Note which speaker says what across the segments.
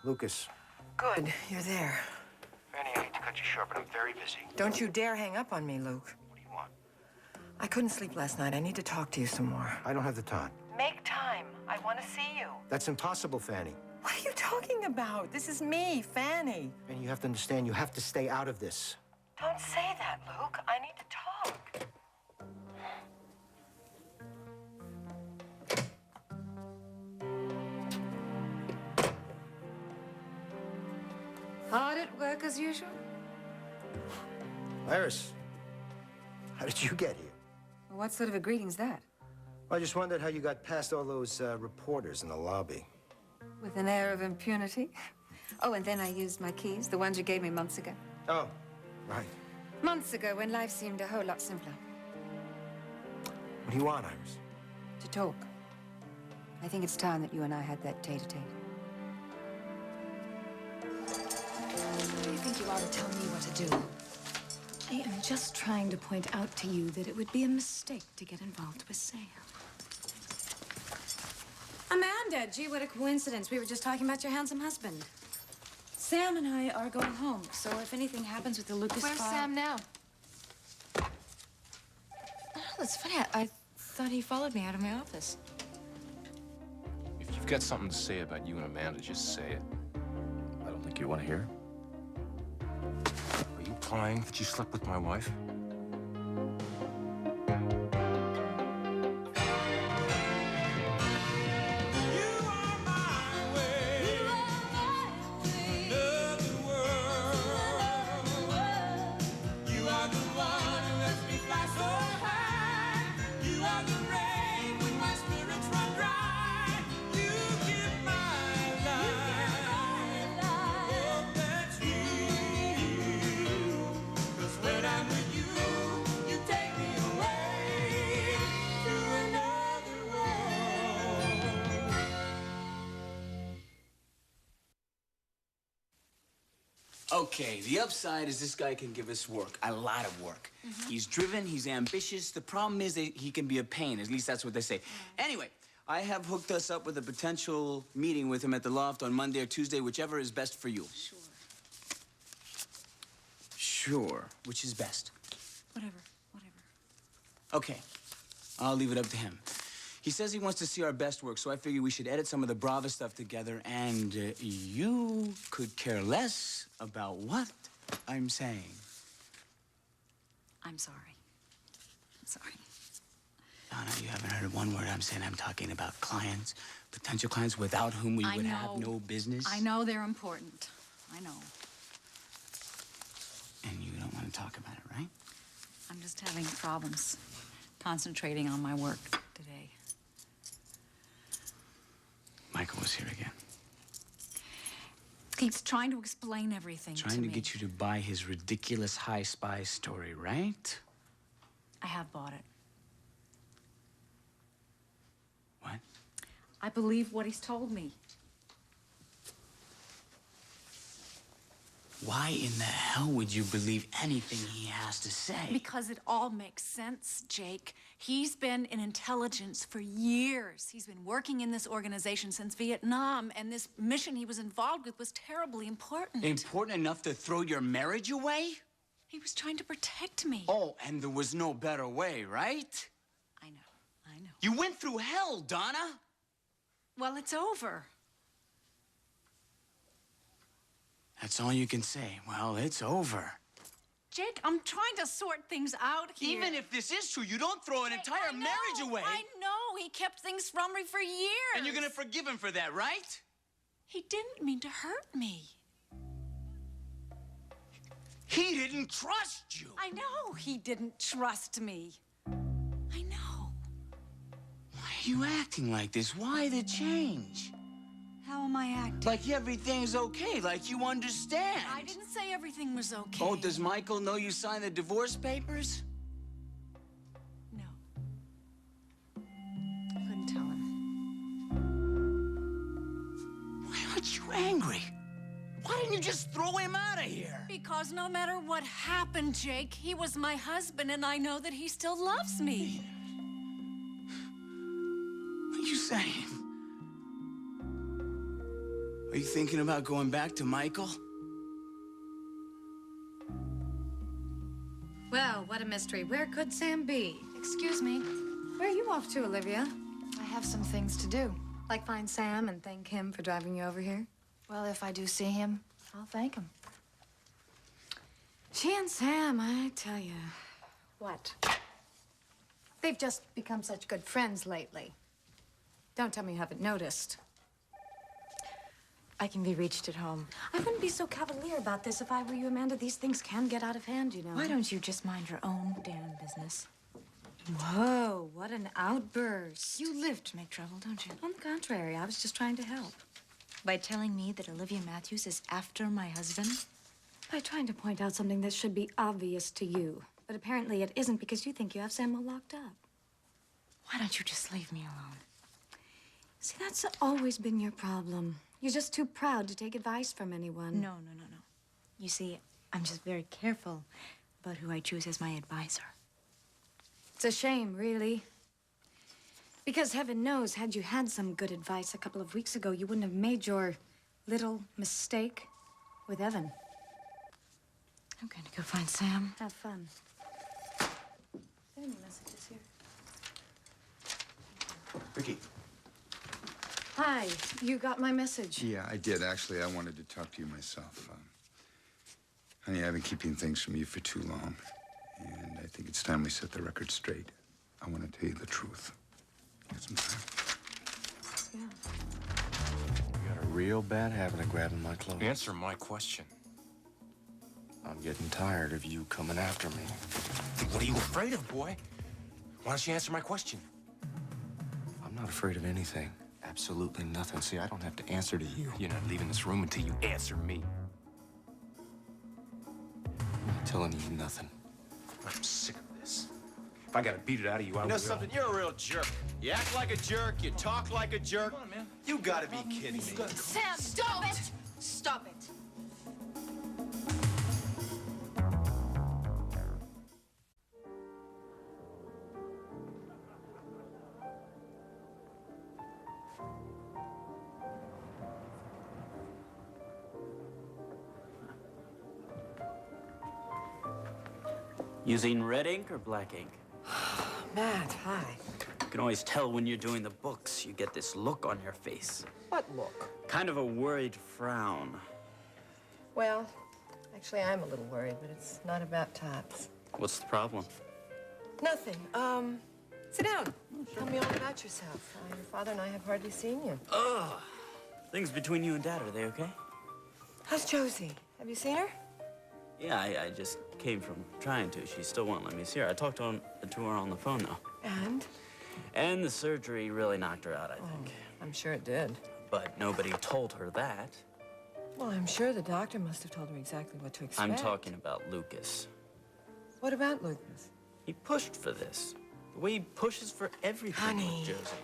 Speaker 1: Lucas.
Speaker 2: Good, you're there.
Speaker 1: Fanny, I hate to cut you short, but I'm very busy.
Speaker 2: Don't you dare hang up on me, Luke.
Speaker 1: What do you want?
Speaker 2: I couldn't sleep last night. I need to talk to you some more.
Speaker 1: I don't have the time.
Speaker 2: Make time. I want to see you.
Speaker 1: That's impossible, Fanny.
Speaker 2: What are you talking about? This is me, Fanny.
Speaker 1: And you have to understand, you have to stay out of this.
Speaker 2: Don't say that, Luke. I need to talk.
Speaker 3: Hard at work as usual?
Speaker 1: Iris, how did you get here?
Speaker 3: Well, what sort of a greeting's that?
Speaker 1: I just wondered how you got past all those reporters in the lobby.
Speaker 3: With an air of impunity? Oh, and then I used my keys, the ones you gave me months ago.
Speaker 1: Oh, right.
Speaker 3: Months ago, when life seemed a whole lot simpler.
Speaker 1: What do you want, Iris?
Speaker 3: To talk. I think it's time that you and I had that tete-a-tete.
Speaker 4: I think you ought to tell me what to do. I am just trying to point out to you that it would be a mistake to get involved with Sam.
Speaker 5: Amanda, gee, what a coincidence. We were just talking about your handsome husband. Sam and I are going home, so if anything happens with the Lucas
Speaker 6: Where's
Speaker 5: file...
Speaker 6: Sam now? Oh, that's funny. I thought he followed me out of my office.
Speaker 7: If you've got something to say about you and Amanda, just say it.
Speaker 8: I don't think you want to hear.
Speaker 7: Are you implying that you slept with my wife?
Speaker 9: Okay, the upside is this guy can give us work, a lot of work. He's driven, he's ambitious. The problem is that he can be a pain, at least that's what they say. Anyway, I have hooked us up with a potential meeting with him at the loft on Monday or Tuesday, whichever is best for you.
Speaker 5: Sure.
Speaker 9: Sure. Which is best?
Speaker 5: Whatever.
Speaker 9: Okay, I'll leave it up to him. He says he wants to see our best work, so I figure we should edit some of the Brava stuff together, and you could care less about what I'm saying.
Speaker 5: I'm sorry. I'm sorry.
Speaker 9: Donna, you haven't heard one word I'm saying. I'm talking about clients, potential clients without whom we would have no business.
Speaker 5: I know they're important. I know.
Speaker 9: And you don't want to talk about it, right?
Speaker 5: I'm just having problems concentrating on my work today.
Speaker 9: Michael was here again.
Speaker 5: He's trying to explain everything to me.
Speaker 9: Trying to get you to buy his ridiculous high spy story, right?
Speaker 5: I have bought it.
Speaker 9: What?
Speaker 5: I believe what he's told me.
Speaker 9: Why in the hell would you believe anything he has to say?
Speaker 5: Because it all makes sense, Jake. He's been in intelligence for years. He's been working in this organization since Vietnam, and this mission he was involved with was terribly important.
Speaker 9: Important enough to throw your marriage away?
Speaker 5: He was trying to protect me.
Speaker 9: Oh, and there was no better way, right?
Speaker 5: I know.
Speaker 9: You went through hell, Donna.
Speaker 5: Well, it's over.
Speaker 9: That's all you can say. Well, it's over.
Speaker 5: Jake, I'm trying to sort things out here.
Speaker 9: Even if this is true, you don't throw an entire marriage away.
Speaker 5: I know. He kept things from me for years.
Speaker 9: And you're gonna forgive him for that, right?
Speaker 5: He didn't mean to hurt me.
Speaker 9: He didn't trust you.
Speaker 5: I know he didn't trust me. I know.
Speaker 9: Why are you acting like this? Why the change?
Speaker 5: How am I acting?
Speaker 9: Like everything's okay, like you understand.
Speaker 5: I didn't say everything was okay.
Speaker 9: Oh, does Michael know you signed the divorce papers?
Speaker 5: No. I couldn't tell him.
Speaker 9: Why aren't you angry? Why didn't you just throw him out of here?
Speaker 5: Because no matter what happened, Jake, he was my husband, and I know that he still loves me.
Speaker 9: What are you saying? Are you thinking about going back to Michael?
Speaker 4: Well, what a mystery. Where could Sam be?
Speaker 6: Excuse me.
Speaker 3: Where are you off to, Olivia?
Speaker 6: I have some things to do.
Speaker 3: Like find Sam and thank him for driving you over here?
Speaker 6: Well, if I do see him, I'll thank him.
Speaker 4: She and Sam, I tell you.
Speaker 3: What?
Speaker 4: They've just become such good friends lately. Don't tell me you haven't noticed.
Speaker 6: I can be reached at home.
Speaker 4: I wouldn't be so cavalier about this if I were you, Amanda. These things can get out of hand, you know.
Speaker 6: Why don't you just mind your own damn business?
Speaker 4: Whoa, what an outburst.
Speaker 6: You live to make trouble, don't you?
Speaker 4: On the contrary, I was just trying to help.
Speaker 6: By telling me that Olivia Matthews is after my husband?
Speaker 4: By trying to point out something that should be obvious to you. But apparently it isn't because you think you have Sam all locked up.
Speaker 6: Why don't you just leave me alone?
Speaker 4: See, that's always been your problem. You're just too proud to take advice from anyone.
Speaker 6: No. You see, I'm just very careful about who I choose as my advisor.
Speaker 4: It's a shame, really. Because heaven knows, had you had some good advice a couple of weeks ago, you wouldn't have made your little mistake with Evan.
Speaker 6: I'm going to go find Sam.
Speaker 4: Have fun. Any messages here?
Speaker 10: Vicky.
Speaker 4: Hi, you got my message.
Speaker 10: Yeah, I did. Actually, I wanted to talk to you myself. Honey, I've been keeping things from you for too long. And I think it's time we set the record straight. I want to tell you the truth. Get some time?
Speaker 4: Yeah.
Speaker 8: You got a real bad habit of grabbing my clothes.
Speaker 7: Answer my question.
Speaker 8: I'm getting tired of you coming after me.
Speaker 7: What are you afraid of, boy? Why don't you answer my question?
Speaker 8: I'm not afraid of anything. Absolutely nothing. See, I don't have to answer to you.
Speaker 7: You're not leaving this room until you answer me.
Speaker 8: I'm not telling you nothing.
Speaker 7: I'm sick of this. If I gotta beat it out of you, I will.
Speaker 11: You know something? You're a real jerk. You act like a jerk, you talk like a jerk.
Speaker 7: Come on, man.
Speaker 11: You gotta be kidding me.
Speaker 6: Sam, stop it! Stop it!
Speaker 9: Using red ink or black ink?
Speaker 2: Matt, hi.
Speaker 9: You can always tell when you're doing the books. You get this look on your face.
Speaker 2: What look?
Speaker 9: Kind of a worried frown.
Speaker 2: Well, actually, I'm a little worried, but it's not about Tots.
Speaker 9: What's the problem?
Speaker 2: Nothing. Sit down. Tell me all about yourself. Your father and I have hardly seen you.
Speaker 9: Ugh. Things between you and Dad, are they okay?
Speaker 2: How's Josie? Have you seen her?
Speaker 9: Yeah, I just came from trying to. She still won't let me see her. I talked to her on the phone, though.
Speaker 2: And?
Speaker 9: And the surgery really knocked her out, I think.
Speaker 2: I'm sure it did.
Speaker 9: But nobody told her that.
Speaker 2: Well, I'm sure the doctor must have told her exactly what to expect.
Speaker 9: I'm talking about Lucas.
Speaker 2: What about Lucas?
Speaker 9: He pushed for this. The way he pushes for everything
Speaker 2: Honey.
Speaker 9: with Josie.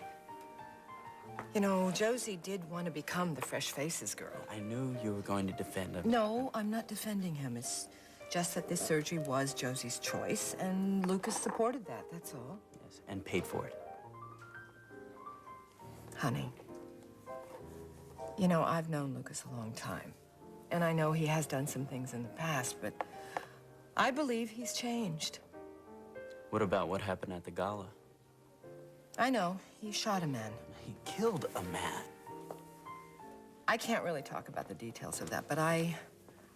Speaker 2: You know, Josie did want to become the Fresh Faces girl.
Speaker 9: I knew you were going to defend him.
Speaker 2: No, I'm not defending him. It's just that this surgery was Josie's choice, and Lucas supported that, that's all.
Speaker 9: Yes, and paid for it.
Speaker 2: Honey, you know, I've known Lucas a long time, and I know he has done some things in the past, but I believe he's changed.
Speaker 9: What about what happened at the gala?
Speaker 2: I know, he shot a man.
Speaker 9: He killed a man.
Speaker 2: I can't really talk about the details of that, but I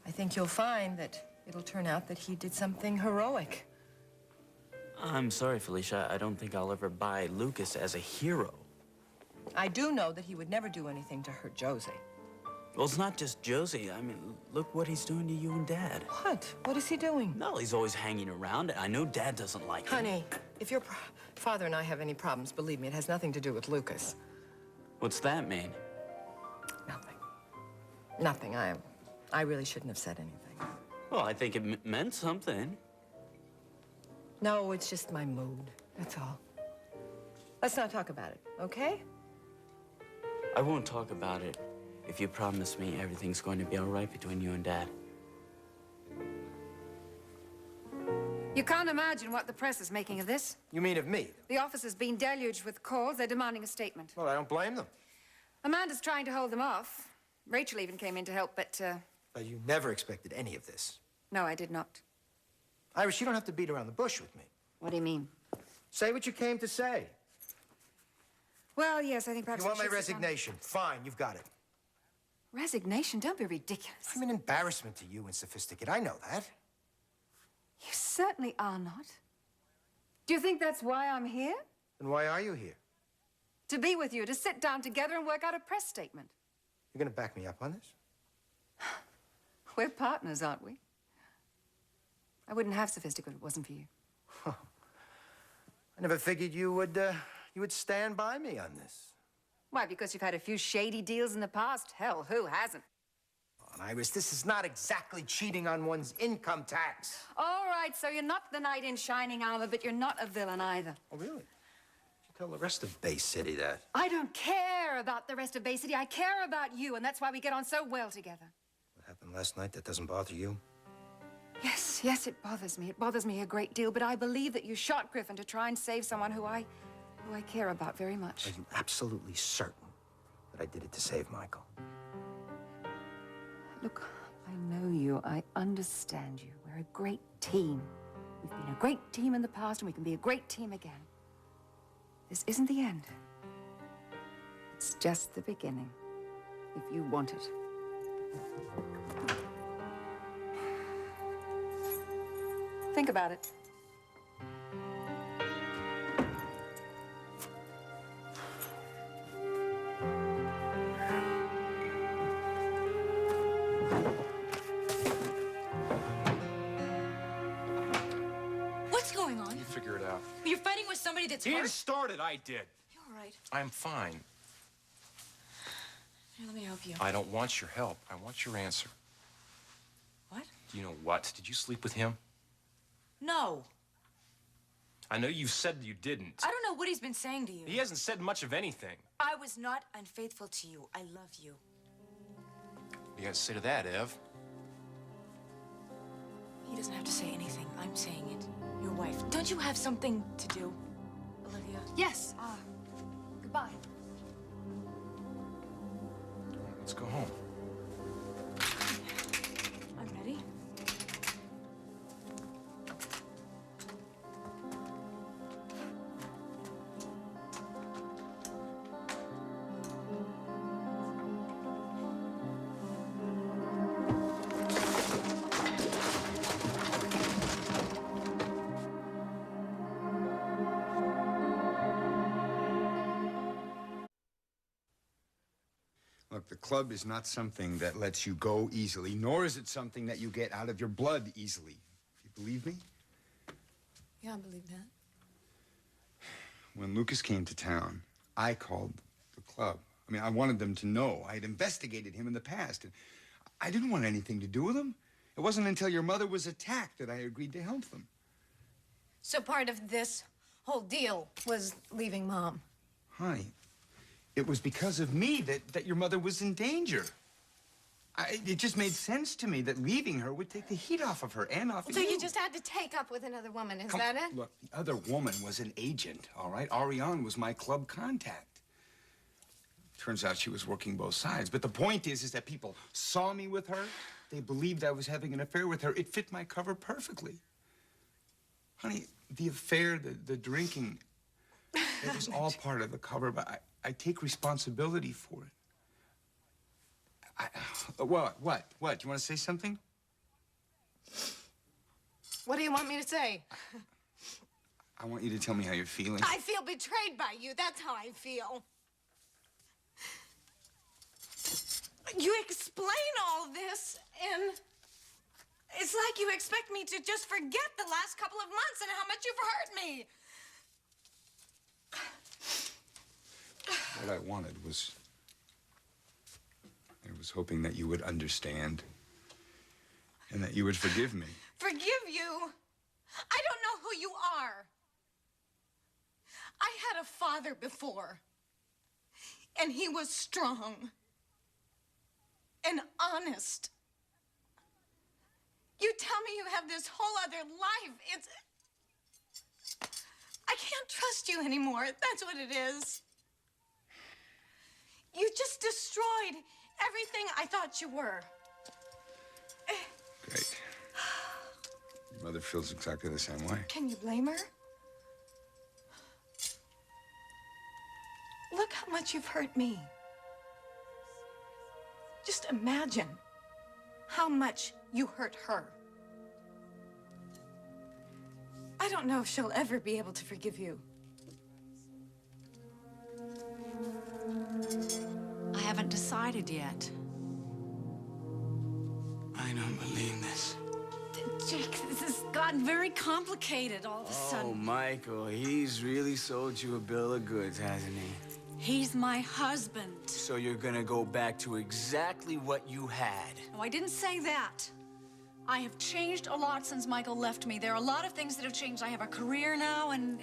Speaker 2: think you'll find that it'll turn out that he did something heroic.
Speaker 9: I'm sorry, Felicia. I don't think I'll ever buy Lucas as a hero.
Speaker 2: I do know that he would never do anything to hurt Josie.
Speaker 9: Well, it's not just Josie. I mean, look what he's doing to you and Dad.
Speaker 2: What? What is he doing?
Speaker 9: No, he's always hanging around. I know Dad doesn't like him.
Speaker 2: Honey, if your father and I have any problems, believe me, it has nothing to do with Lucas.
Speaker 9: What's that mean?
Speaker 2: Nothing. Nothing. I really shouldn't have said anything.
Speaker 9: Well, I think it meant something.
Speaker 2: No, it's just my mood. That's all. Let's not talk about it, okay?
Speaker 9: I won't talk about it if you promise me everything's going to be all right between you and Dad.
Speaker 3: You can't imagine what the press is making of this.
Speaker 1: You mean of me?
Speaker 3: The office has been deluged with calls. They're demanding a statement.
Speaker 1: Well, I don't blame them.
Speaker 3: Amanda's trying to hold them off. Rachel even came in to help, but,
Speaker 1: But you never expected any of this.
Speaker 3: no, I did not.
Speaker 1: Iris, you don't have to beat around the bush with me.
Speaker 3: What do you mean?
Speaker 1: Say what you came to say.
Speaker 3: Well, yes, I think perhaps
Speaker 1: You want
Speaker 3: I
Speaker 1: my
Speaker 3: should sit down.
Speaker 1: resignation? Fine, you've got it.
Speaker 3: Resignation? Don't be ridiculous.
Speaker 1: I'm an embarrassment to you and Sophisticate. I know that.
Speaker 3: You certainly are not. Do you think that's why I'm here?
Speaker 1: Then why are you here?
Speaker 3: To be with you, to sit down together and work out a press statement.
Speaker 1: You're gonna back me up on this?
Speaker 3: We're partners, aren't we? I wouldn't have Sophisticate if it wasn't for you.
Speaker 1: I never figured you would stand by me on this.
Speaker 3: Why, because you've had a few shady deals in the past? Hell, who hasn't?
Speaker 1: Come on, Iris, this is not exactly cheating on one's income tax.
Speaker 3: All right, so you're not the knight in shining armor, but you're not a villain either.
Speaker 1: Oh, really? You tell the rest of Bay City that.
Speaker 3: I don't care about the rest of Bay City. I care about you, and that's why we get on so well together.
Speaker 1: What happened last night, that doesn't bother you?
Speaker 3: Yes, yes, it bothers me. It bothers me a great deal, but I believe that you shot Griffin to try and save someone who I care about very much.
Speaker 1: Are you absolutely certain that I did it to save Michael?
Speaker 3: Look, I know you. I understand you. We're a great team. We've been a great team in the past, and we can be a great team again. This isn't the end. It's just the beginning, if you want it. Think about it.
Speaker 6: What's going on?
Speaker 7: You figure it out.
Speaker 6: You're fighting with somebody that's
Speaker 11: He
Speaker 6: hurt?
Speaker 11: didn't start it, I did.
Speaker 6: You all right?
Speaker 7: I'm fine.
Speaker 6: Here, let me help you.
Speaker 7: I don't want your help. I want your answer.
Speaker 6: What?
Speaker 7: Do you know what? Did you sleep with him?
Speaker 6: No.
Speaker 7: I know you said you didn't.
Speaker 6: I don't know what he's been saying to you.
Speaker 7: He hasn't said much of anything.
Speaker 6: I was not unfaithful to you. I love you.
Speaker 7: You got to say to that, Ev?
Speaker 6: He doesn't have to say anything. I'm saying it. Your wife. Don't you have something to do, Olivia?
Speaker 3: Yes. Goodbye.
Speaker 7: Let's go home.
Speaker 6: I'm ready.
Speaker 10: Look, the club is not something that lets you go easily, nor is it something that you get out of your blood easily. You believe me?
Speaker 6: Yeah, I believe that.
Speaker 10: When Lucas came to town, I called the club. I mean, I wanted them to know. I had investigated him in the past, and I didn't want anything to do with him. It wasn't until your mother was attacked that I agreed to help them.
Speaker 4: So part of this whole deal was leaving Mom.
Speaker 10: Honey, it was because of me that your mother was in danger. It just made sense to me that leaving her would take the heat off of her and off of
Speaker 4: So
Speaker 10: you.
Speaker 4: you just had to take up with another woman, is
Speaker 10: Come-
Speaker 4: that it?
Speaker 10: Look, the other woman was an agent, all right? Ariane was my club contact. Turns out she was working both sides. But the point is that people saw me with her. They believed I was having an affair with her. It fit my cover perfectly. Honey, the affair, the drinking, it was all part of the cover, but I take responsibility for it. What? Do you want to say something?
Speaker 4: What do you want me to say?
Speaker 10: I want you to tell me how you're feeling.
Speaker 4: I feel betrayed by you. That's how I feel. You explain all this, and it's like you expect me to just forget the last couple of months and how much you've hurt me.
Speaker 10: What I wanted was... I was hoping that you would understand and that you would forgive me.
Speaker 4: Forgive you? I don't know who you are. I had a father before, and he was strong and honest. You tell me you have this whole other life. I can't trust you anymore. That's what it is. You just destroyed
Speaker 2: Everything I thought you were.
Speaker 10: Great. Your mother feels exactly the same way.
Speaker 2: Can you blame her? Look how much you've hurt me. Just imagine how much you hurt her. I don't know if she'll ever be able to forgive you.
Speaker 5: I haven't decided yet.
Speaker 9: I don't believe this.
Speaker 5: Jake, this has gotten very complicated all of a
Speaker 9: Oh,
Speaker 5: sudden.
Speaker 9: Michael, he's really sold you a bill of goods, hasn't he?
Speaker 5: He's my husband.
Speaker 9: So you're gonna go back to exactly what you had.
Speaker 5: No, I didn't say that. I have changed a lot since Michael left me. There are a lot of things that have changed. I have a career now, and...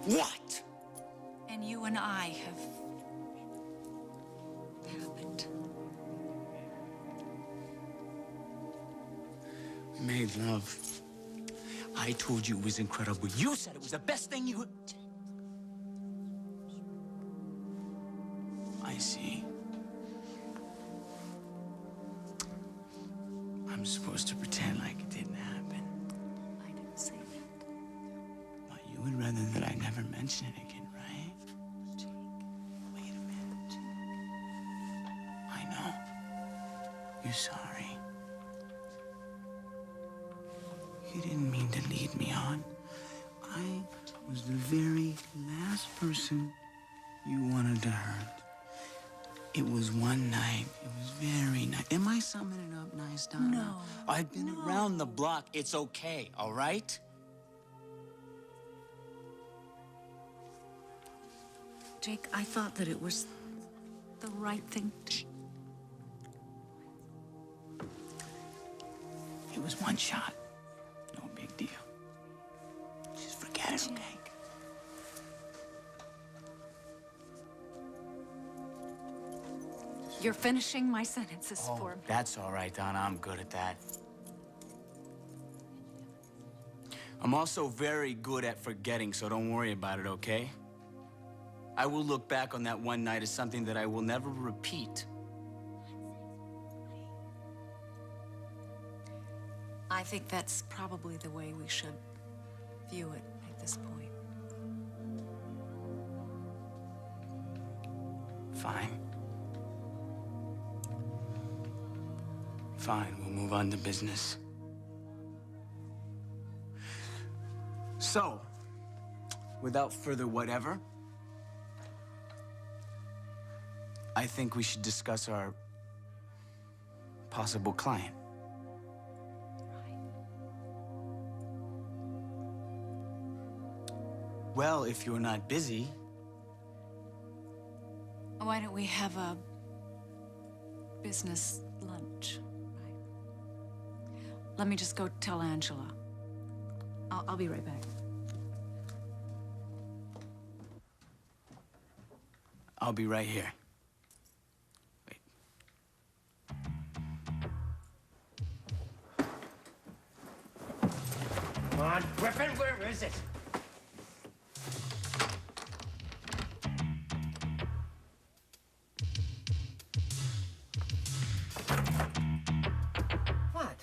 Speaker 9: What?
Speaker 5: And you and I have happened.
Speaker 9: We made love. I told you it was incredible. You said it was the best thing you... I see. I'm supposed to pretend like it didn't happen.
Speaker 5: I didn't say that.
Speaker 9: But you would rather that I never mention it again, right?
Speaker 5: Jake.
Speaker 9: Wait a minute. I know. You're sorry. You didn't mean to lead me on. I was the very last person you wanted to hurt. It was one night. It was very nice. Am I summing it up nice, Donna?
Speaker 5: No.
Speaker 9: I've been around the block. It's okay, all right?
Speaker 5: Jake, I thought that it was the right thing to...
Speaker 9: It was one shot. No big deal. Just forget it, okay?
Speaker 5: You're finishing my sentences for me.
Speaker 9: That's all right, Donna. I'm good at that. I'm also very good at forgetting, so don't worry about it, okay? I will look back on that one night as something that I will never repeat.
Speaker 5: I think that's probably the way we should view it at this point.
Speaker 9: Fine. Fine, we'll move on to business. So, without further whatever, I think we should discuss our possible client. Well, if you're not busy,
Speaker 5: Why don't we have a business lunch, right? Let me just go tell Angela. I'll be right back.
Speaker 9: I'll be right here. Wait.
Speaker 1: Come on, Griffin, where is it?
Speaker 2: What?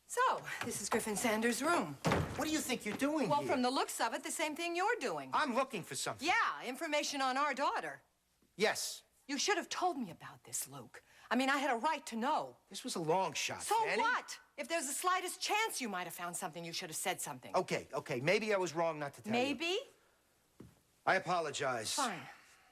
Speaker 2: So, this is Griffin Sanders' room.
Speaker 1: What do you think you're doing
Speaker 2: Well,
Speaker 1: here?
Speaker 2: from the looks of it, the same thing you're doing.
Speaker 1: I'm looking for something.
Speaker 2: Yeah, information on our daughter.
Speaker 1: Yes.
Speaker 2: You should have told me about this, Luke. I mean, I had a right to know.
Speaker 1: This was a long shot,
Speaker 2: So
Speaker 1: Fanny.
Speaker 2: what? If there's the slightest chance you might have found something, you should have said something.
Speaker 1: Okay, maybe I was wrong not to tell you.
Speaker 2: Maybe?
Speaker 1: I apologize.
Speaker 2: Fine.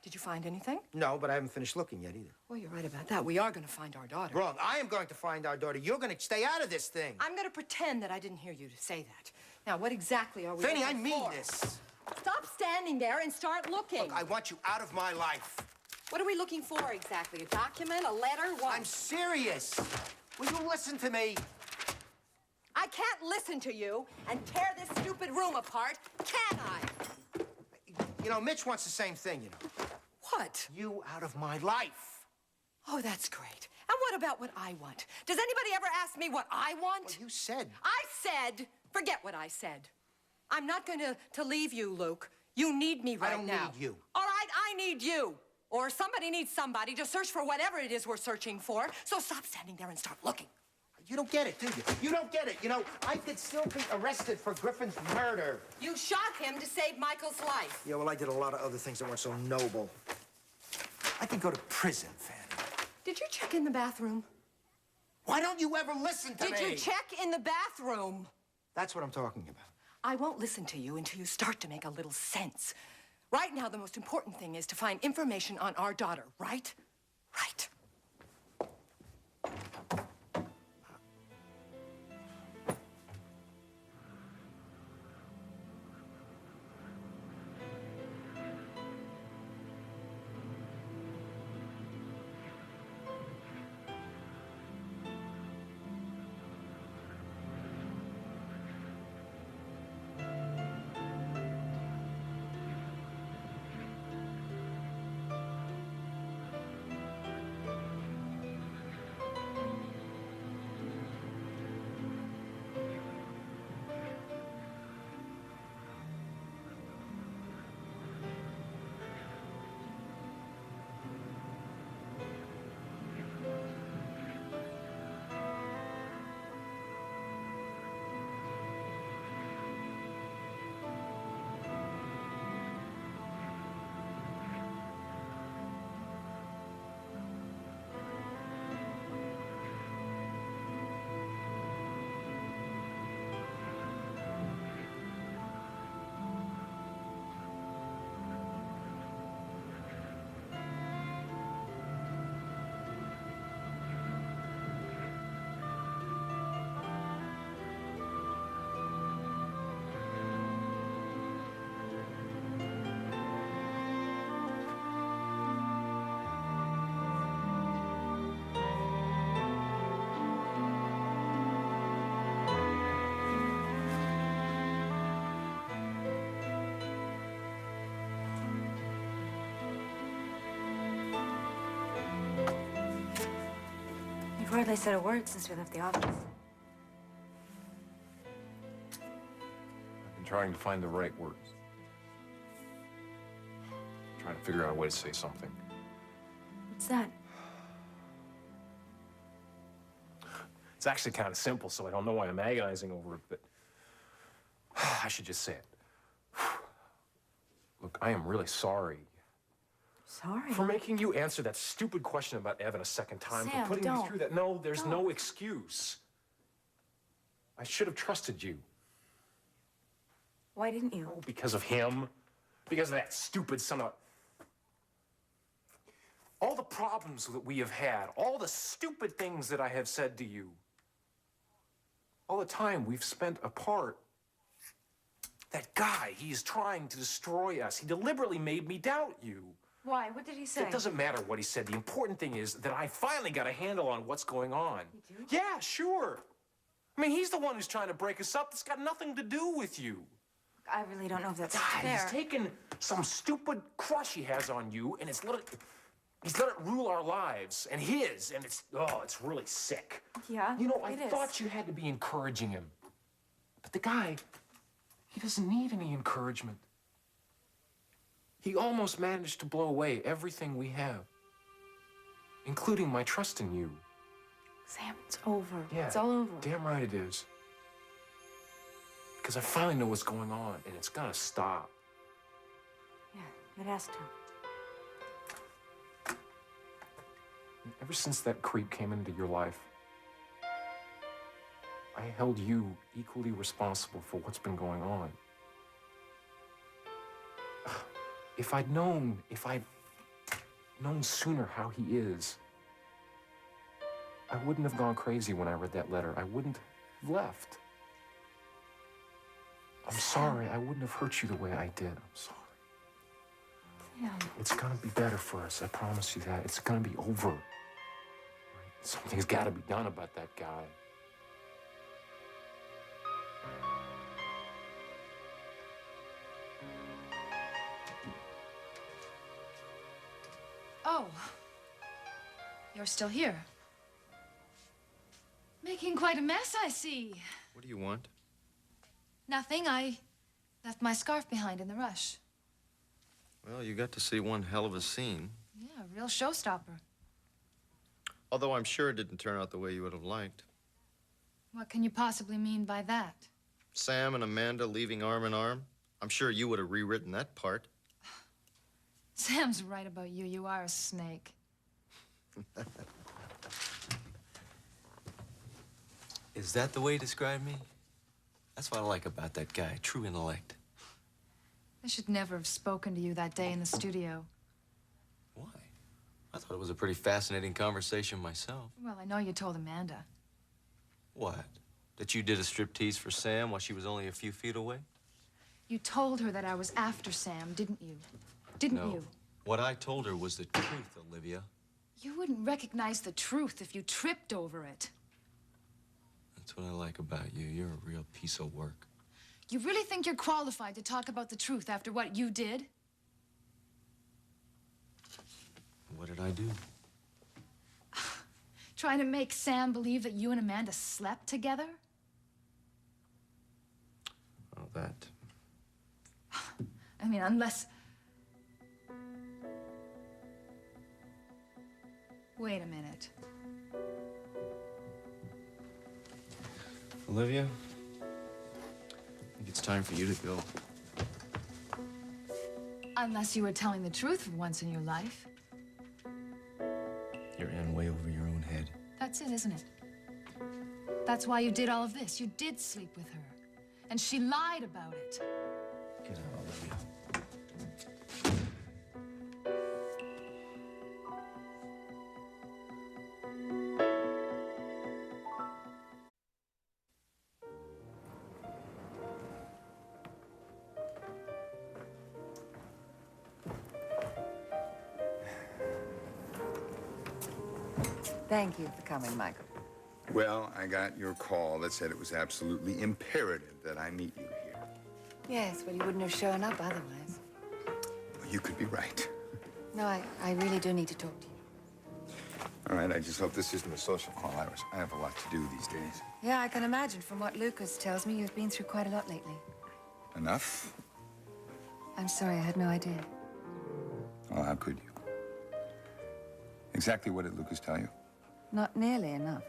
Speaker 2: Did you find anything?
Speaker 1: No, but I haven't finished looking yet either.
Speaker 2: Well, you're right about that. We are going to find our daughter.
Speaker 1: Wrong. I am going to find our daughter. You're going to stay out of this thing.
Speaker 2: I'm going to pretend that I didn't hear you say that. Now, what exactly are we
Speaker 1: Fanny, I
Speaker 2: looking
Speaker 1: mean
Speaker 2: for?
Speaker 1: this.
Speaker 2: Stop standing there and start looking.
Speaker 1: Look, I want you out of my life.
Speaker 2: What are we looking for exactly? A document? A letter? What?
Speaker 1: I'm serious. Will you listen to me?
Speaker 2: I can't listen to you and tear this stupid room apart, can I?
Speaker 1: You know, Mitch wants the same thing, you know.
Speaker 2: What?
Speaker 1: You out of my life.
Speaker 2: Oh, that's great. And what about what I want? Does anybody ever ask me what I want?
Speaker 1: Well, you said.
Speaker 2: I said, forget what I said. I'm not going to leave you, Luke. You need me right now.
Speaker 1: I don't need you.
Speaker 2: All right, I need you. Or somebody needs somebody to search for whatever it is we're searching for. So stop standing there and start looking.
Speaker 1: You don't get it, do you? You don't get it. You know, I could still be arrested for Griffin's murder.
Speaker 2: You shot him to save Michael's life.
Speaker 1: Yeah, well, I did a lot of other things that weren't so noble. I could go to prison, Fanny.
Speaker 2: Did you check in the bathroom?
Speaker 1: Why don't you ever listen to me?
Speaker 2: Did you check in the bathroom?
Speaker 1: That's what I'm talking about.
Speaker 2: I won't listen to you until you start to make a little sense. Right now, the most important thing is to find information on our daughter, right? Right.
Speaker 4: We've hardly said a word since we left the office.
Speaker 7: I've been trying to find the right words. Trying to figure out a way to say something.
Speaker 4: What's that?
Speaker 7: It's actually kind of simple, so I don't know why I'm agonizing over it, but I should just say it. Look, I am really sorry.
Speaker 4: Sorry?
Speaker 7: For making you answer that stupid question about Evan a second time,
Speaker 4: Sam,
Speaker 7: for putting me
Speaker 4: don't.
Speaker 7: through that. No, there's no
Speaker 4: Don't.
Speaker 7: excuse. I should have trusted you.
Speaker 4: Why didn't you?
Speaker 7: Oh, because of him. Because of that stupid son of... All the problems that we have had, all the stupid things that I have said to you, all the time we've spent apart. That guy, he is trying to destroy us. He deliberately made me doubt you.
Speaker 4: Why? What did he say?
Speaker 7: It doesn't matter what he said. The important thing is that I finally got a handle on what's going on.
Speaker 4: You do?
Speaker 7: Yeah, sure. I mean, he's the one who's trying to break us up. It's got nothing to do with you.
Speaker 4: I really don't know if that's
Speaker 7: God,
Speaker 4: fair.
Speaker 7: he's taken some stupid crush he has on you, and he's let it rule our lives, and his, and it's really sick.
Speaker 4: Yeah,
Speaker 7: You know, I
Speaker 4: it is.
Speaker 7: thought you had to be encouraging him. But the guy, he doesn't need any encouragement. He almost managed to blow away everything we have, including my trust in you.
Speaker 4: Sam, it's over.
Speaker 7: Yeah,
Speaker 4: It's all over.
Speaker 7: Damn right it is. Because I finally know what's going on, and it's gonna stop.
Speaker 4: Yeah, it has to.
Speaker 7: Ever since that creep came into your life, I held you equally responsible for what's been going on. If I'd known sooner how he is, I wouldn't have gone crazy when I read that letter. I wouldn't have left. I'm sorry. I wouldn't have hurt you the way I did. I'm sorry.
Speaker 4: Sam.
Speaker 7: It's gonna be better for us. I promise you that. It's gonna be over. Right? Something's gotta be done about that guy.
Speaker 4: Oh.
Speaker 6: You're still here. Making quite a mess, I see.
Speaker 8: What do you want?
Speaker 6: Nothing. I left my scarf behind in the rush.
Speaker 8: Well, you got to see one hell of a scene.
Speaker 6: Yeah, a real showstopper.
Speaker 8: Although I'm sure it didn't turn out the way you would have liked.
Speaker 6: What can you possibly mean by that?
Speaker 8: Sam and Amanda leaving arm in arm. I'm sure you would have rewritten that part.
Speaker 6: Sam's right about you. You are a snake.
Speaker 8: Is that the way you describe me? That's what I like about that guy, true intellect.
Speaker 6: I should never have spoken to you that day in the studio.
Speaker 8: Why? I thought it was a pretty fascinating conversation myself.
Speaker 6: Well, I know you told Amanda.
Speaker 8: What? That you did a striptease for Sam while she was only a few feet away?
Speaker 6: You told her that I was after Sam, didn't you? Didn't
Speaker 8: No.
Speaker 6: you?
Speaker 8: What I told her was the truth, Olivia.
Speaker 6: You wouldn't recognize the truth if you tripped over it.
Speaker 8: That's what I like about you. You're a real piece of work.
Speaker 6: You really think you're qualified to talk about the truth after what you did?
Speaker 8: What did I do?
Speaker 6: Trying to make Sam believe that you and Amanda slept together?
Speaker 8: Oh, that.
Speaker 6: I mean, unless... Wait a minute.
Speaker 8: Olivia, I think it's time for you to go.
Speaker 6: Unless you were telling the truth for once in your life.
Speaker 8: You're in way over your own head.
Speaker 6: That's it, isn't it? That's why you did all of this. You did sleep with her. And she lied about it.
Speaker 8: Get out, Olivia.
Speaker 3: Thank you for coming, Michael.
Speaker 10: Well, I got your call that said it was absolutely imperative that I meet you here.
Speaker 3: Yes, well, you wouldn't have shown up otherwise.
Speaker 10: Well, you could be right.
Speaker 3: No, I really do need to talk to you.
Speaker 10: All right, I just hope this isn't a social call, Iris. I have a lot to do these days.
Speaker 3: Yeah, I can imagine. From what Lucas tells me, you've been through quite a lot lately.
Speaker 10: Enough?
Speaker 3: I'm sorry, I had no idea.
Speaker 10: Well, how could you? Exactly what did Lucas tell you?
Speaker 3: Not nearly enough.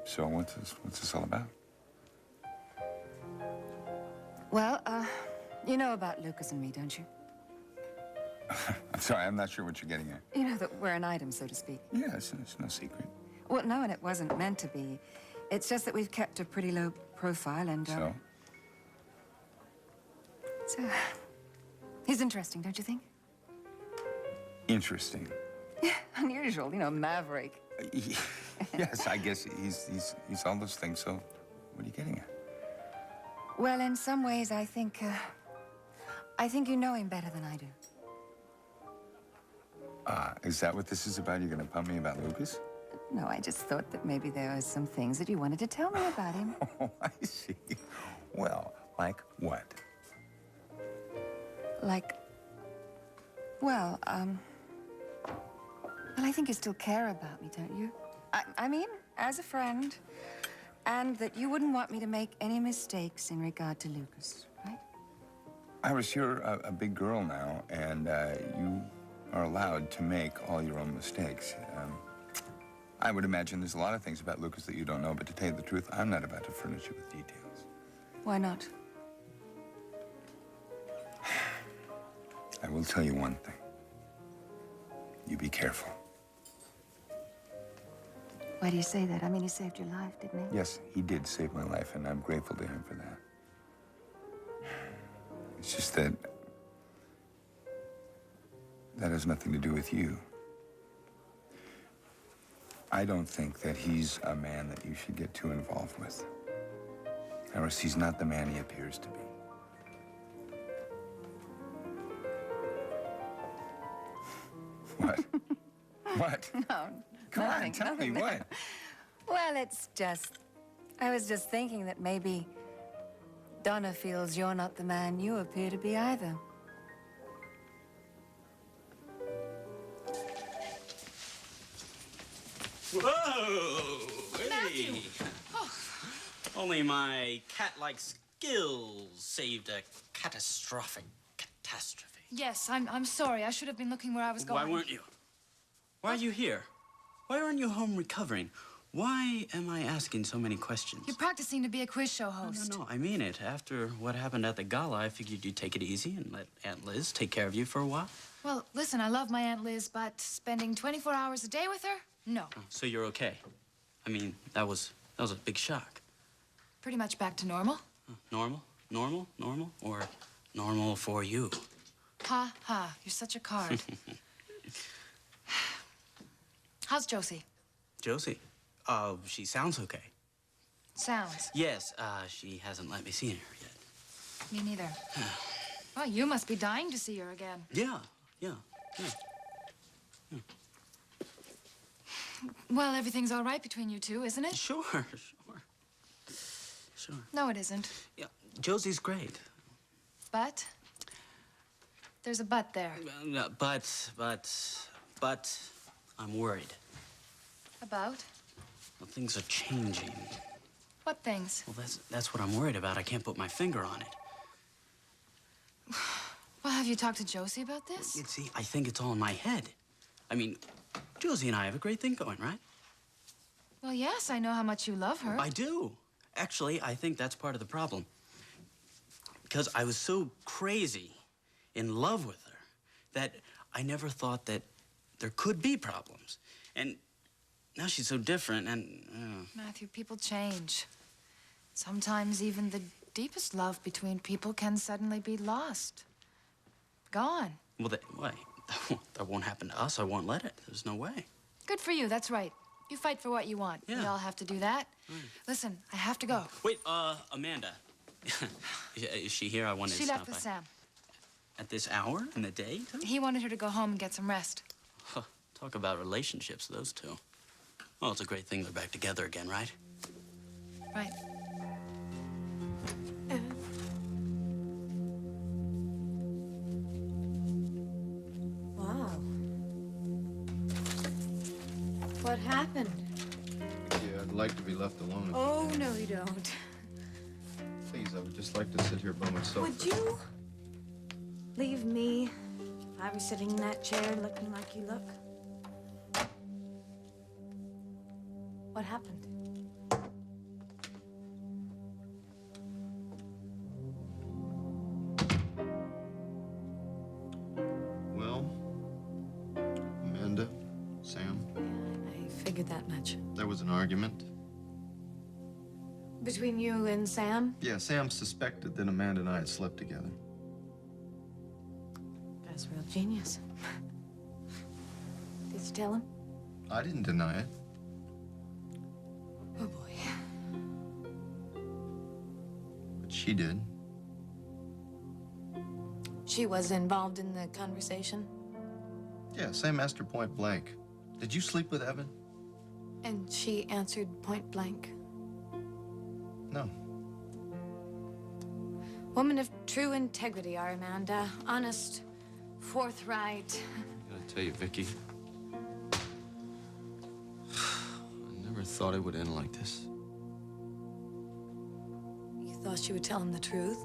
Speaker 10: So what's this all about?
Speaker 3: Well, you know about Lucas and me, don't you?
Speaker 10: I'm sorry, I'm not sure what you're getting at.
Speaker 3: You know that we're an item, so to speak.
Speaker 10: Yeah, it's no secret.
Speaker 3: Well, no, and it wasn't meant to be. It's just that we've kept a pretty low profile and,
Speaker 10: So?
Speaker 3: So, he's interesting, don't you think?
Speaker 10: Interesting.
Speaker 3: Yeah, unusual, you know, maverick.
Speaker 10: Yes, I guess he's all those things, so what are you getting at?
Speaker 3: Well, in some ways, I think you know him better than I do.
Speaker 10: Is that what this is about? You're gonna pump me about Lucas?
Speaker 3: No, I just thought that maybe there was some things that you wanted to tell me about him.
Speaker 10: Oh, I see. Well, like what?
Speaker 3: Like, well, well, I think you still care about me, don't you? I mean, as a friend, and that you wouldn't want me to make any mistakes in regard to Lucas, right?
Speaker 10: Iris, you're a big girl now, and you are allowed to make all your own mistakes. I would imagine there's a lot of things about Lucas that you don't know, but to tell you the truth, I'm not about to furnish you with details.
Speaker 3: Why not?
Speaker 10: I will tell you one thing. You be careful.
Speaker 3: Why do you say that? I mean, he saved your life, didn't he?
Speaker 10: Yes, he did save my life, and I'm grateful to him for that. It's just that has nothing to do with you. I don't think that he's a man that you should get too involved with. Iris, he's not the man he appears to be. What? What?
Speaker 3: No,
Speaker 10: Come
Speaker 3: nothing,
Speaker 10: on, tell
Speaker 3: nothing,
Speaker 10: me
Speaker 3: no.
Speaker 10: what?
Speaker 3: Well, it's just, I was just thinking that maybe Donna feels you're not the man you appear to be either.
Speaker 9: Whoa! Hey! Only my cat-like skills saved a catastrophic catastrophe.
Speaker 6: Yes, I'm sorry. I should have been looking where I was going.
Speaker 9: Why weren't you? Why are you here? Why aren't you home recovering? Why am I asking so many questions?
Speaker 6: You're practicing to be a quiz show host.
Speaker 9: No, I mean it. After what happened at the gala, I figured you'd take it easy and let Aunt Liz take care of you for a while.
Speaker 6: Well, listen, I love my Aunt Liz, but spending 24 hours a day with her? No.
Speaker 9: Oh, so you're okay? I mean, that was a big shock.
Speaker 6: Pretty much back to normal.
Speaker 9: Normal? Normal? Normal? Or normal for you?
Speaker 6: Ha ha, you're such a card. How's Josie?
Speaker 9: Josie? She sounds okay.
Speaker 6: Sounds.
Speaker 9: Yes, she hasn't let me see her yet.
Speaker 6: Me neither. Well, you must be dying to see her again.
Speaker 9: Yeah.
Speaker 6: Well, everything's all right between you two, isn't it?
Speaker 9: Sure.
Speaker 6: No, it isn't.
Speaker 9: Yeah, Josie's great.
Speaker 6: But? There's a but there.
Speaker 9: But I'm worried.
Speaker 6: About?
Speaker 9: Well, things are changing.
Speaker 6: What things?
Speaker 9: Well, that's what I'm worried about. I can't put my finger on it.
Speaker 6: Well, have you talked to Josie about this?
Speaker 9: You see, I think it's all in my head. I mean, Josie and I have a great thing going, right?
Speaker 6: Well, yes, I know how much you love her.
Speaker 9: I do. Actually, I think that's part of the problem. Because I was so crazy in love with her that I never thought that there could be problems. And now she's so different and...
Speaker 6: Matthew, people change. Sometimes even the deepest love between people can suddenly be lost. Gone.
Speaker 9: Well, that won't happen to us. I won't let it. There's no way.
Speaker 6: Good for you, that's right. You fight for what you want.
Speaker 9: Yeah.
Speaker 6: We all have to do that. Listen, I have to go.
Speaker 9: Wait, Amanda. Is she here? I wanted to
Speaker 6: She
Speaker 9: stop
Speaker 6: left with
Speaker 9: by.
Speaker 6: Sam.
Speaker 9: At this hour in the day?
Speaker 6: He wanted her to go home and get some rest.
Speaker 9: Huh, talk about relationships, those two. Well, it's a great thing they're back together again, right?
Speaker 6: Right.
Speaker 4: Wow. What happened?
Speaker 8: Yeah, I'd like to be left alone.
Speaker 4: Oh, no, you don't.
Speaker 8: Please, I would just like to sit here by myself.
Speaker 4: Would you leave me if I was sitting in that chair looking like you look? What happened?
Speaker 8: Well, Amanda, Sam,
Speaker 4: I figured that much.
Speaker 8: there was an argument.
Speaker 4: Between you and Sam?
Speaker 8: Yeah, Sam suspected that Amanda and I had slept together.
Speaker 4: That's real genius. Did you tell him?
Speaker 8: I didn't deny it.
Speaker 4: Oh, boy.
Speaker 8: But she did.
Speaker 4: She was involved in the conversation?
Speaker 8: Yeah, Sam asked her point blank. Did you sleep with Evan?
Speaker 4: And she answered point blank.
Speaker 8: No.
Speaker 4: Woman of true integrity, our Amanda. Honest, forthright.
Speaker 8: I gotta tell you, Vicky, I never thought it would end like this.
Speaker 4: You thought she would tell him the truth?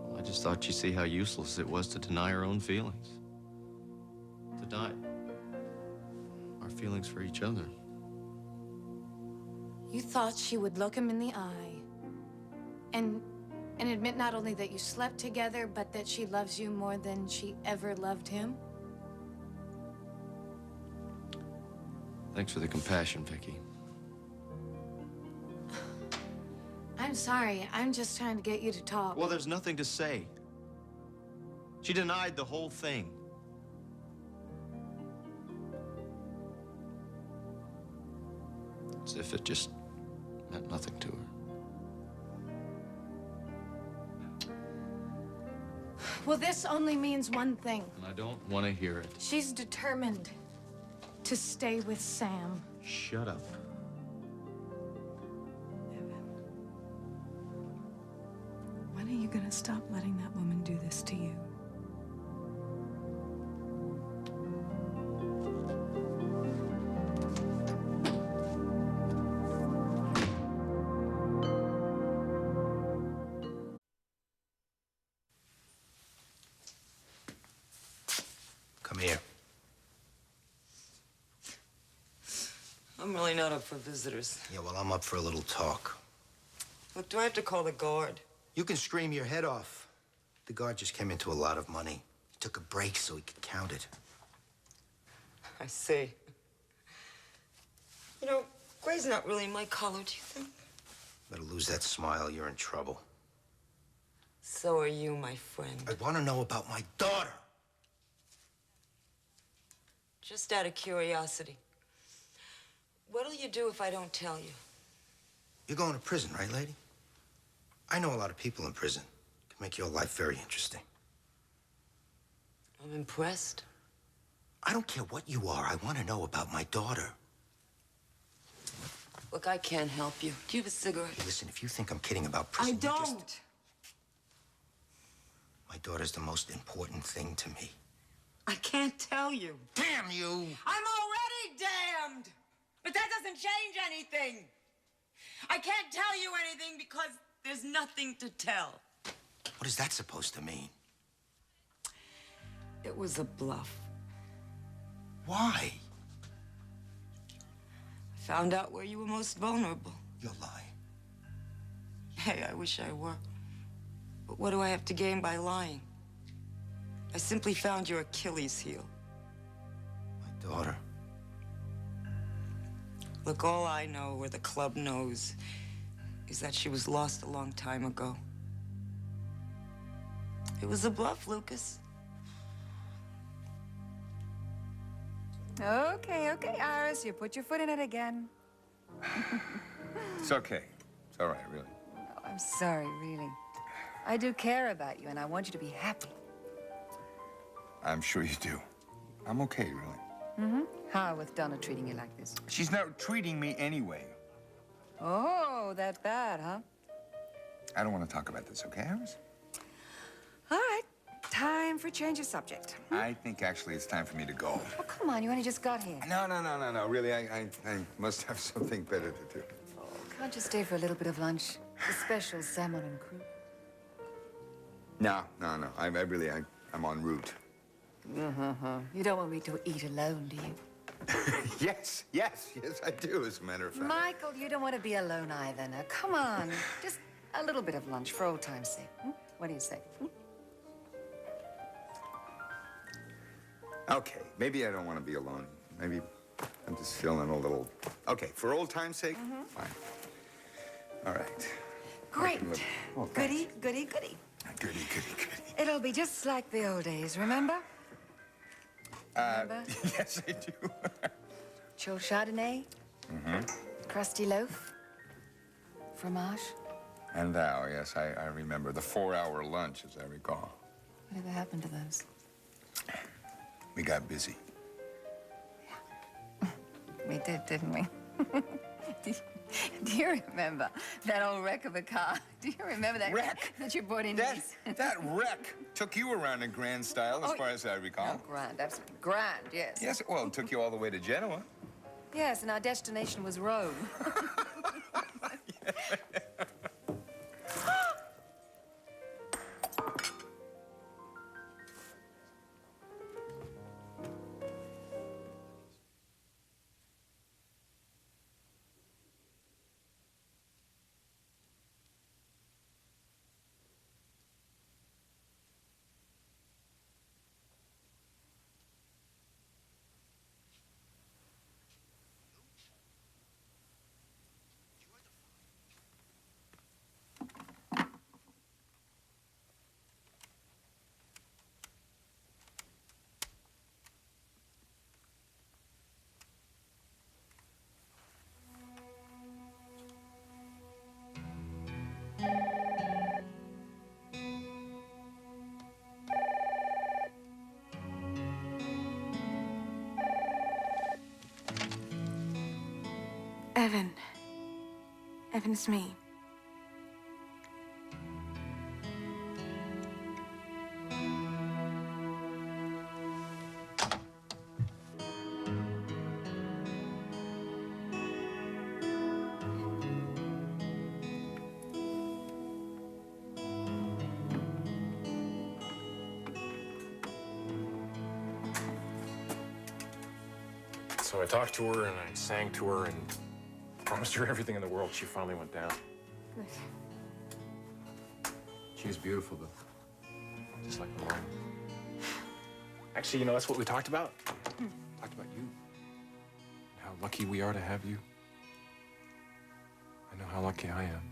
Speaker 8: Well, I just thought you'd see how useless it was to deny her own feelings. To deny our feelings for each other.
Speaker 4: You thought she would look him in the eye and admit not only that you slept together, but that she loves you more than she ever loved him?
Speaker 8: Thanks for the compassion, Vicky.
Speaker 4: I'm sorry. I'm just trying to get you to talk.
Speaker 8: Well, there's nothing to say. She denied the whole thing. As if it just meant nothing to her.
Speaker 4: Well, this only means one thing.
Speaker 8: And I don't want to hear it.
Speaker 4: She's determined to stay with Sam.
Speaker 8: Shut up.
Speaker 2: When are you gonna stop letting that woman do this to you?
Speaker 1: Come here.
Speaker 12: I'm really not up for visitors.
Speaker 1: Yeah, well, I'm up for a little talk.
Speaker 12: Look, do I have to call the guard?
Speaker 1: You can scream your head off. The guard just came into a lot of money. He took a break so he could count it.
Speaker 12: I see. You know, gray's not really my color, do you think?
Speaker 1: Better lose that smile, you're in trouble.
Speaker 12: So are you, my friend.
Speaker 1: I want to know about my daughter.
Speaker 12: Just out of curiosity. What'll you do if I don't tell you?
Speaker 1: You're going to prison, right, lady? I know a lot of people in prison. Can make your life very interesting.
Speaker 12: I'm impressed.
Speaker 1: I don't care what you are. I want to know about my daughter.
Speaker 12: Look, I can't help you. Do you have a cigarette?
Speaker 1: Hey, listen, if you think I'm kidding about prison,
Speaker 12: I don't.
Speaker 1: My daughter's the most important thing to me.
Speaker 12: I can't tell you.
Speaker 1: Damn you!
Speaker 12: I'm already damned! But that doesn't change anything. I can't tell you anything because there's nothing to tell.
Speaker 1: What is that supposed to mean?
Speaker 12: It was a bluff.
Speaker 1: Why?
Speaker 12: I found out where you were most vulnerable.
Speaker 1: You're lying.
Speaker 12: Hey, I wish I were. But what do I have to gain by lying? I simply found your Achilles heel.
Speaker 1: My daughter.
Speaker 12: Look, all I know, or the club knows, is that she was lost a long time ago. It was a bluff, Lucas.
Speaker 3: Okay, Iris, you put your foot in it again.
Speaker 10: It's okay. It's all right, really.
Speaker 3: No, I'm sorry, really. I do care about you, and I want you to be happy.
Speaker 10: I'm sure you do. I'm okay, really.
Speaker 3: Mm-hmm. How with Donna treating you like this?
Speaker 10: She's not treating me anyway.
Speaker 3: Oh, that bad, huh?
Speaker 10: I don't want to talk about this, okay, Iris?
Speaker 3: All right. Time for change of subject.
Speaker 10: I think actually it's time for me to go.
Speaker 3: Oh, come on. You only just got here.
Speaker 10: No. Really, I must have something better to do.
Speaker 3: Can't you stay for a little bit of lunch? The special salmon and crew.
Speaker 10: No. I'm en route.
Speaker 3: You don't want me to eat alone, do you?
Speaker 10: Yes, I do, as a matter of fact.
Speaker 3: Michael, you don't want to be alone either. Now, come on. Just a little bit of lunch for old time's sake. Hmm? What do you say? Hmm?
Speaker 10: Okay, maybe I don't want to be alone. Maybe I'm just feeling a little... Okay, for old time's sake, fine. All right.
Speaker 3: Great.
Speaker 10: Oh,
Speaker 3: Goody.
Speaker 10: Goody.
Speaker 3: It'll be just like the old days, remember? Remember?
Speaker 10: Yes, I do.
Speaker 3: Chilled Chardonnay. Crusty loaf. Fromage.
Speaker 10: And thou, yes, I remember. The 4-hour lunch, as I recall.
Speaker 3: Whatever happened to those?
Speaker 10: We got busy.
Speaker 3: We did, didn't we? Do you remember that old wreck of a car? Do you remember that
Speaker 10: wreck
Speaker 3: that you brought in?
Speaker 10: That wreck took you around in grand style, as far as I recall.
Speaker 3: Oh, grand, absolutely grand, yes.
Speaker 10: Yes, well, it took you all the way to Genoa.
Speaker 3: Yes, and our destination was Rome.
Speaker 13: Evan. Evan, it's me.
Speaker 7: So I talked to her and I sang to her and promised her everything in the world. She finally went down.
Speaker 4: Good.
Speaker 7: She was beautiful, though. Just like Mom. Actually, you know, that's what we talked about. Talked about you. And how lucky we are to have you. I know how lucky I am.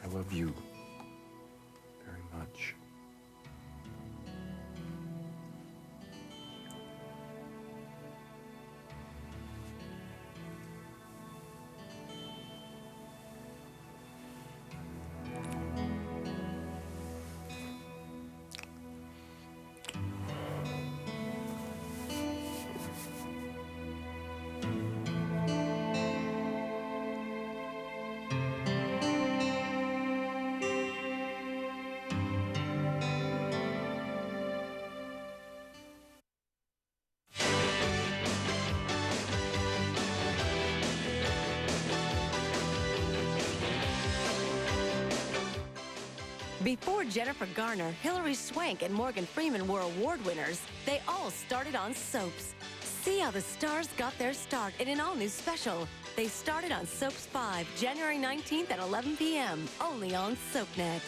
Speaker 7: I love you very much.
Speaker 14: Before Jennifer Garner, Hilary Swank, and Morgan Freeman were award winners, they all started on soaps. See how the stars got their start in an all-new special. They started on Soaps 5, January 19th at 11 p.m., only on SoapNet.